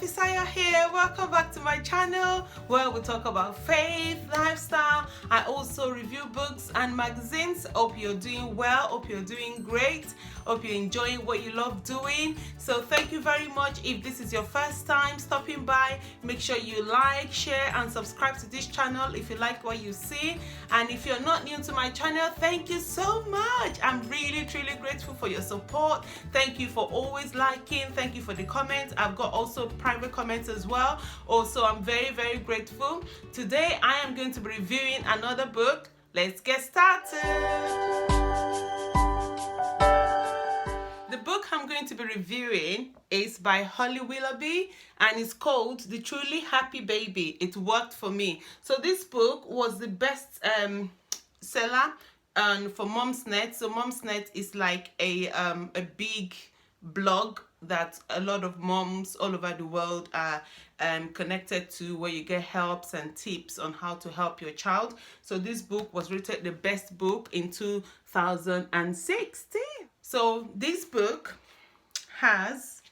Desire here. Welcome back to my channel where we talk about faith, lifestyle. I also review books and magazines. Hope you're doing well. Hope you're doing great. Hope you're enjoying what you love doing. So thank you very much. If this is your first time stopping by, make sure you like, share and subscribe to this channel if you like what you see. And if you're not new to my channel, thank you so much. I'm really truly grateful for your support. Thank you for always liking. Thank you for the comments. I've got also private comments as well. Also, I'm very grateful. Today I am going to be reviewing another book. Let's get started. The book I'm going to be reviewing is by Holly Willoughby and it's called The Truly Happy Baby. It worked for me. So this book was the best seller for Mumsnet. So Mumsnet is like a big blog that a lot of moms all over the world are connected to, where you get helps and tips on how to help your child. So this book was rated the best book in 2016. So this book has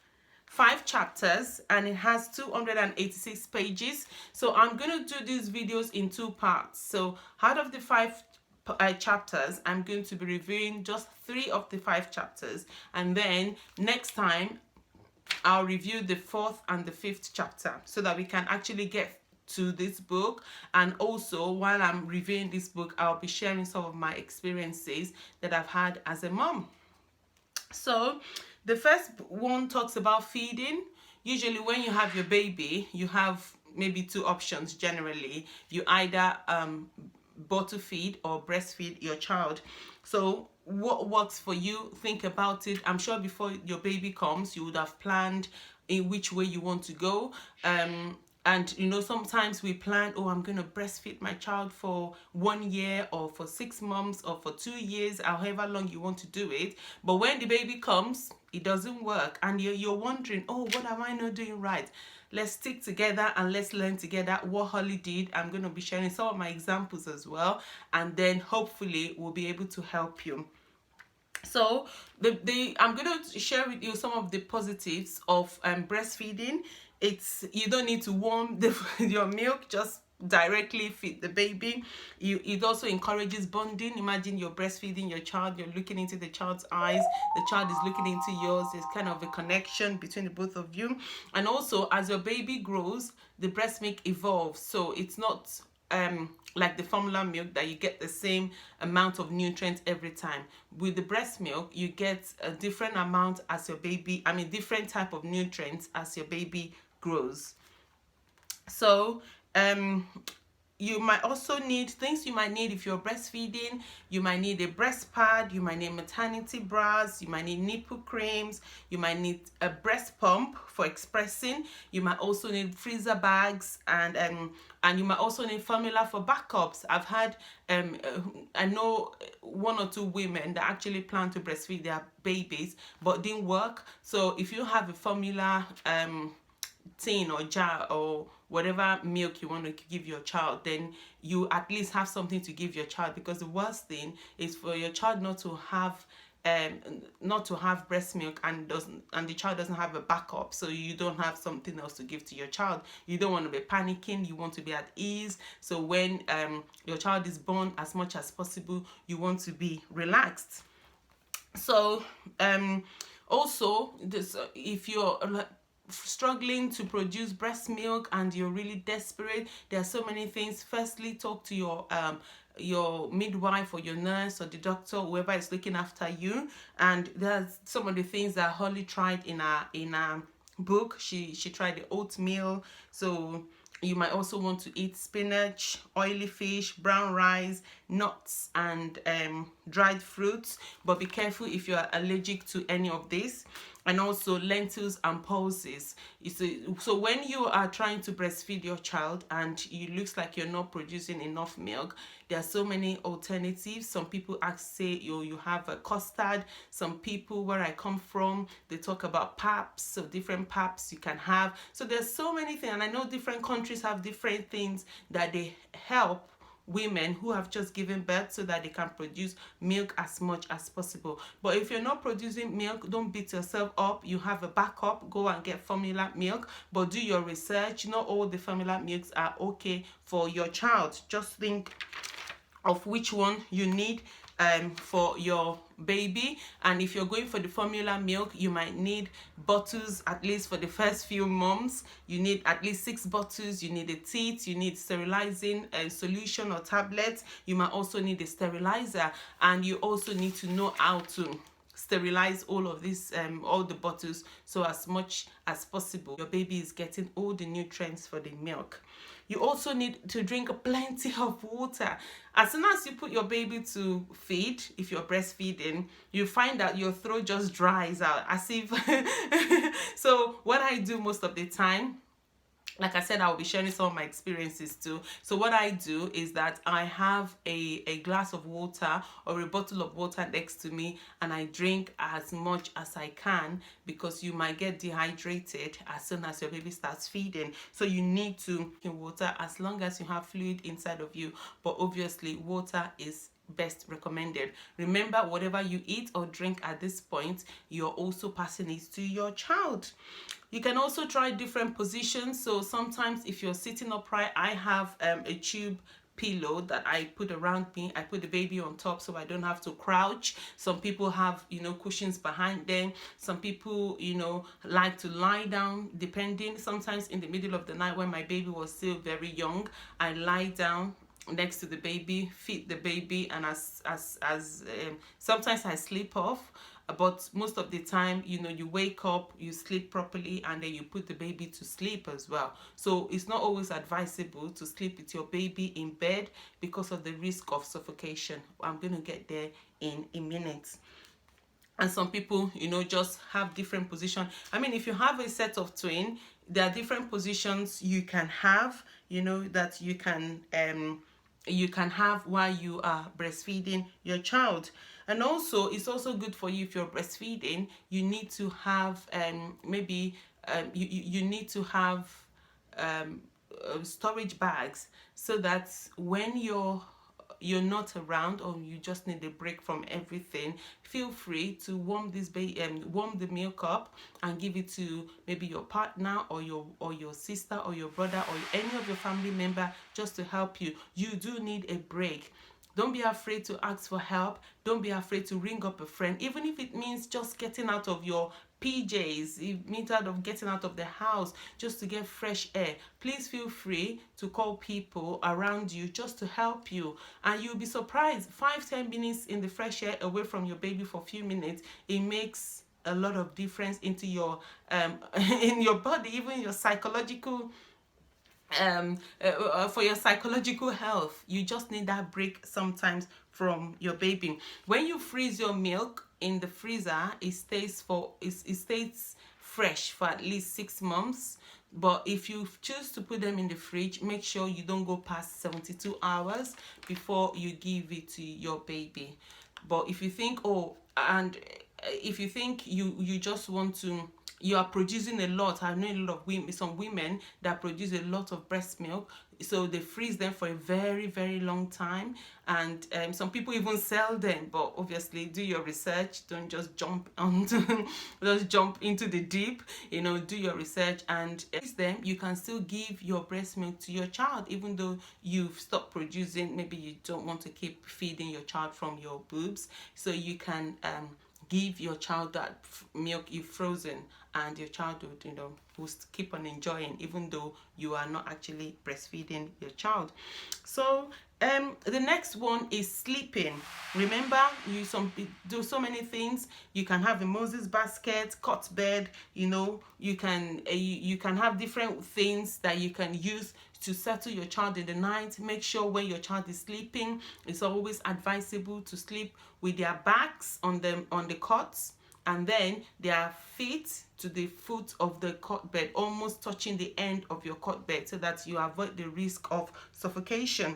5 chapters and it has 286 pages. So I'm going to do these videos in 2 parts. So out of the 5 chapters, I'm going to be reviewing just 3 of the 5 chapters, and then next time I'll review the 4th and the 5th chapter so that we can actually get to this book. And also while I'm reviewing this book, I'll be sharing some of my experiences that I've had as a mom. So the first one talks about feeding. Usually when you have your baby, you have maybe 2 options generally. You either bottle feed or breastfeed your child. So what works for you, think about it. I'm sure before your baby comes, you would have planned in which way you want to go. And you know, sometimes we plan, oh, I'm going to breastfeed my child for 1 year or for 6 months or for 2 years, however long you want to do it. But when the baby comes, it doesn't work. And you're wondering, oh, what am I not doing right? Let's stick together and let's learn together what Holly did. I'm going to be sharing some of my examples as well. And then hopefully we'll be able to help you. So I'm going to share with you some of the positives of breastfeeding. You don't need to warm your milk, just directly feed the baby. It also encourages bonding. Imagine you're breastfeeding your child, you're looking into the child's eyes, the child is looking into yours. There's kind of a connection between the both of you. And also, as your baby grows, the breast milk evolves, so it's not like the formula milk that you get the same amount of nutrients every time. With the breast milk, you get a different amount as your baby, different type of nutrients as your baby grows. So you might also need things you might need if you're breastfeeding. You might need a breast pad, you might need maternity bras, you might need nipple creams, you might need a breast pump for expressing, you might also need freezer bags, and you might also need formula for backups. I've had I know 1 or 2 women that actually plan to breastfeed their babies but didn't work. So if you have a formula tin or jar or whatever milk you want to give your child, then you at least have something to give your child, because the worst thing is for your child not to have breast milk and the child doesn't have a backup, so you don't have something else to give to your child. You don't want to be panicking, you want to be at ease. So when your child is born, as much as possible you want to be relaxed. So also if you're struggling to produce breast milk and you're really desperate, there are so many things. Firstly, talk to your midwife or your nurse or the doctor, whoever is looking after you. And there's some of the things that Holly tried in our book. She tried the oatmeal. So you might also want to eat spinach, oily fish, brown rice, nuts, and dried fruits. But be careful if you are allergic to any of this. And also lentils and pulses. So when you are trying to breastfeed your child and it looks like you're not producing enough milk, there are so many alternatives. Some people say you have a custard. Some people, where I come from, they talk about paps, so different paps you can have. So there's so many things, and I know different countries have different things that they help women who have just given birth so that they can produce milk as much as possible. But if you're not producing milk, don't beat yourself up. You have a backup. Go and get formula milk, but do your research. Not all the formula milks are okay for your child. Just think of which one you need for your baby. And if you're going for the formula milk, you might need bottles at least for the first few months. You need at least 6 bottles. You need a teat, you need sterilizing solution or tablets. You might also need a sterilizer, and you also need to know how to sterilize all of this, all the bottles, so as much as possible your baby is getting all the nutrients for the milk. You also need to drink plenty of water. As soon as you put your baby to feed, if you're breastfeeding, you find that your throat just dries out as if so what I do most of the time, like I said, I'll be sharing some of my experiences too. So what I do is that I have a glass of water or a bottle of water next to me, and I drink as much as I can, because you might get dehydrated as soon as your baby starts feeding. So you need to drink water as long as you have fluid inside of you. But obviously water is best recommended. Remember, whatever you eat or drink at this point, you're also passing it to your child. You can also try different positions. So sometimes if you're sitting upright, I have a tube pillow that I put around me. I put the baby on top so I don't have to crouch. Some people have, cushions behind them. Some people, like to lie down, depending. Sometimes in the middle of the night when my baby was still very young, I lie down next to the baby, feed the baby, and sometimes I sleep off. But most of the time, you wake up, you sleep properly, and then you put the baby to sleep as well. So it's not always advisable to sleep with your baby in bed because of the risk of suffocation. I'm going to get there in a minute. And some people, just have different positions. I mean, if you have a set of twin, there are different positions you can have, that you can have while you are breastfeeding your child. And also, it's also good for you if you're breastfeeding. You need to have you need to have storage bags, so that when you're not around, or you just need a break from everything, feel free to warm the milk up and give it to maybe your partner or your sister or your brother or any of your family member, just to help you. You do need a break. Don't be afraid to ask for help. Don't be afraid to ring up a friend, even if it means just getting out of your PJs, it means getting out of the house just to get fresh air. Please feel free to call people around you just to help you, and you'll be surprised. 5-10 minutes in the fresh air away from your baby for a few minutes, it makes a lot of difference into your in your body, even your psychological for your psychological health. You just need that break sometimes from your baby. When you freeze your milk in the freezer, it stays fresh for at least 6 months. But if you choose to put them in the fridge, make sure you don't go past 72 hours before you give it to your baby. But if you think, if you think you just want to, you are producing a lot. I know a lot of some women that produce a lot of breast milk, so they freeze them for a very, very long time, and some people even sell them. But obviously, do your research. Don't just jump into the deep. Do your research, and freeze them. You can still give your breast milk to your child, even though you've stopped producing. Maybe you don't want to keep feeding your child from your boobs, so you can give your child that milk you've frozen, and your child would, will keep on enjoying, even though you are not actually breastfeeding your child. So the next one is sleeping. Remember, you do so many things. You can have a Moses basket, cot bed. You can have different things that you can use to settle your child in the night. Make sure when your child is sleeping, it's always advisable to sleep with their backs on the cots, and then their feet to the foot of the cot bed, almost touching the end of your cot bed, so that you avoid the risk of suffocation.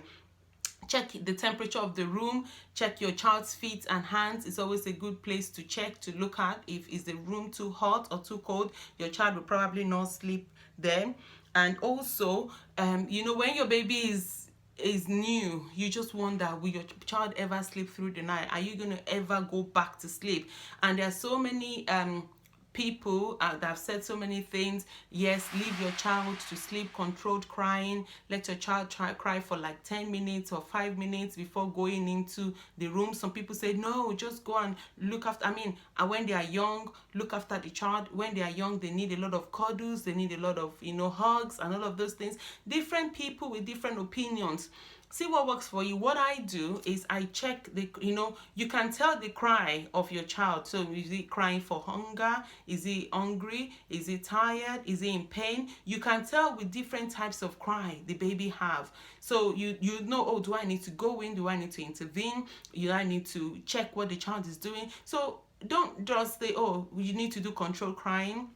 Check the temperature of the room. Check your child's feet and hands. It's always a good place to check, to look at. If is the room too hot or too cold, your child will probably not sleep there. And also, when your baby is is new. You just wonder, will your child ever sleep through the night? Are you going to ever go back to sleep? And there are so many people that have said so many things. Yes, leave your child to sleep, controlled crying. Let your child cry for like 10 minutes or 5 minutes before going into the room. Some people say no, just go and look after, and when they are young, look after the child. When they are young, they need a lot of cuddles, they need a lot of hugs and all of those things. Different people with different opinions. See what works for you. What I do is I check you can tell the cry of your child. So is he crying for hunger? Is he hungry? Is he tired? Is he in pain? You can tell with different types of cry the baby have. So you know, oh, do I need to go in? Do I need to intervene? Do I need to check what the child is doing? So don't just say, oh, you need to do control crying,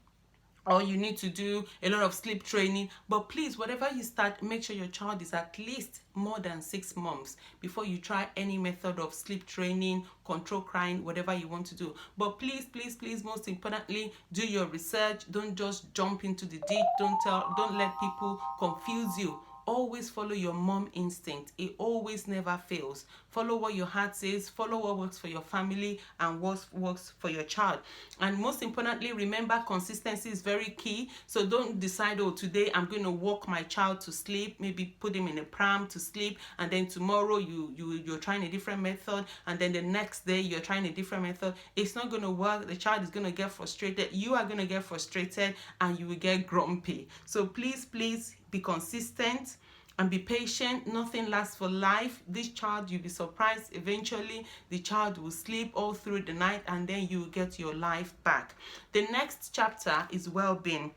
or you need to do a lot of sleep training. But please, whatever you start, make sure your child is at least more than 6 months before you try any method of sleep training, control crying, whatever you want to do. But please, please, please, most importantly, do your research. Don't just jump into the deep. Don't let people confuse you. Always follow your mom instinct. It always never fails. Follow what your heart says, follow what works for your family and what works for your child. And most importantly, remember, consistency is very key. So don't decide, oh, today I'm going to walk my child to sleep, maybe put him in a pram to sleep, and then tomorrow you're trying a different method, and then the next day you're trying a different method. It's not going to work. The child is going to get frustrated. You are going to get frustrated, and you will get grumpy. So please, please, be consistent and be patient. Nothing lasts for life. This child, you'll be surprised, eventually the child will sleep all through the night, and then you will get your life back. The next chapter is well-being.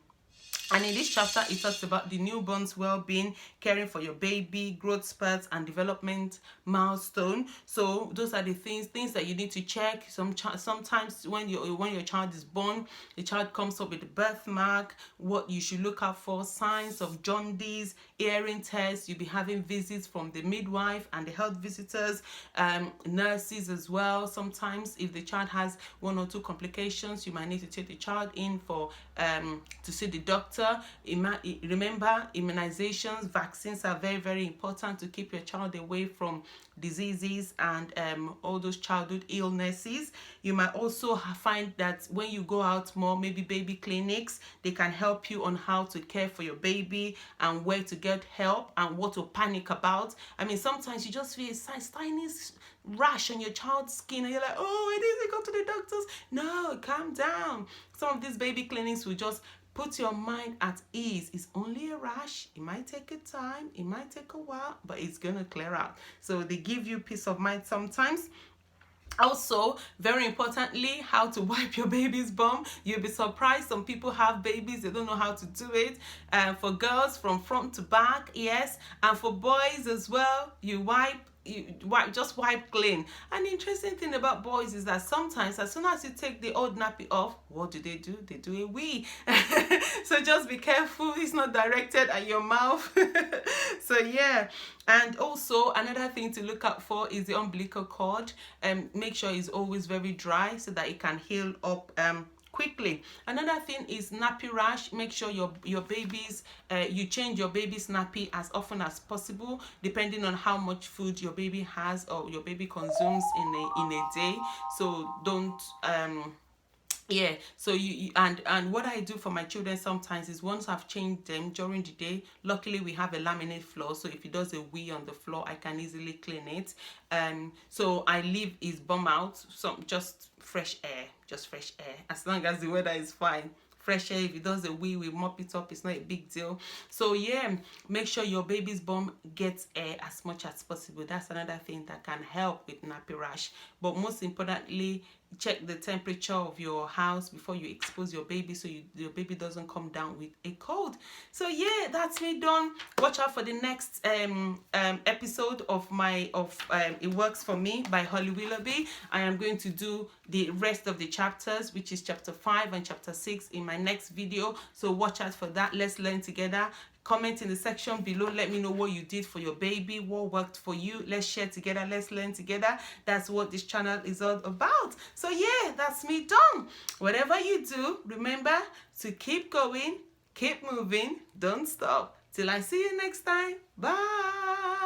And in this chapter, it talks about the newborn's well-being, caring for your baby, growth spurts, and development milestone. So those are the things that you need to check. Sometimes when your child is born, the child comes up with a birthmark. What you should look out for: signs of jaundice, hearing tests. You'll be having visits from the midwife and the health visitors, nurses as well. Sometimes if the child has 1 or 2 complications, you might need to take the child in for to see the doctor. Remember, immunizations, vaccines are very, very important to keep your child away from diseases and all those childhood illnesses. You might also find that when you go out more, maybe baby clinics, they can help you on how to care for your baby and where to get help and what to panic about. Sometimes you just feel a tiny rash on your child's skin and you're like, oh, I need to go to the doctors. No, calm down. Some of these baby clinics will just put your mind at ease. It's only a rash. It might take a time. It might take a while, but it's going to clear out. So they give you peace of mind sometimes. Also, very importantly, how to wipe your baby's bum. You'll be surprised. Some people have babies, they don't know how to do it. For girls, from front to back, yes. And for boys as well, you just wipe clean. And the interesting thing about boys is that sometimes as soon as you take the old nappy off, what do? They do a wee. So just be careful, it's not directed at your mouth. So yeah. And also another thing to look out for is the umbilical cord. Make sure it's always very dry so that it can heal up quickly. Another thing is nappy rash. Make sure your babies, you change your baby's nappy as often as possible, depending on how much food your baby has or your baby consumes in a day. So don't so and what I do for my children sometimes is, once I've changed them during the day, luckily we have a laminate floor, so if he does a wee on the floor, I can easily clean it. So I leave his bum out, just fresh air, as long as the weather is fine. Fresh air. If he does a wee, we mop it up. It's not a big deal. So yeah, make sure your baby's bum gets air as much as possible. That's another thing that can help with nappy rash. But most importantly, check the temperature of your house before you expose your baby, so your baby doesn't come down with a cold. So yeah, that's me done. Watch out for the next episode of It Works For Me by Holly Willoughby. I am going to do the rest of the chapters, which is chapter 5 and chapter 6, in my next video. So watch out for that. Let's learn together. Comment in the section below. Let me know what you did for your baby, what worked for you. Let's share together. Let's learn together. That's what this channel is all about. So yeah, that's me done. Whatever you do, remember to keep going, keep moving, don't stop. Till I see you next time. Bye.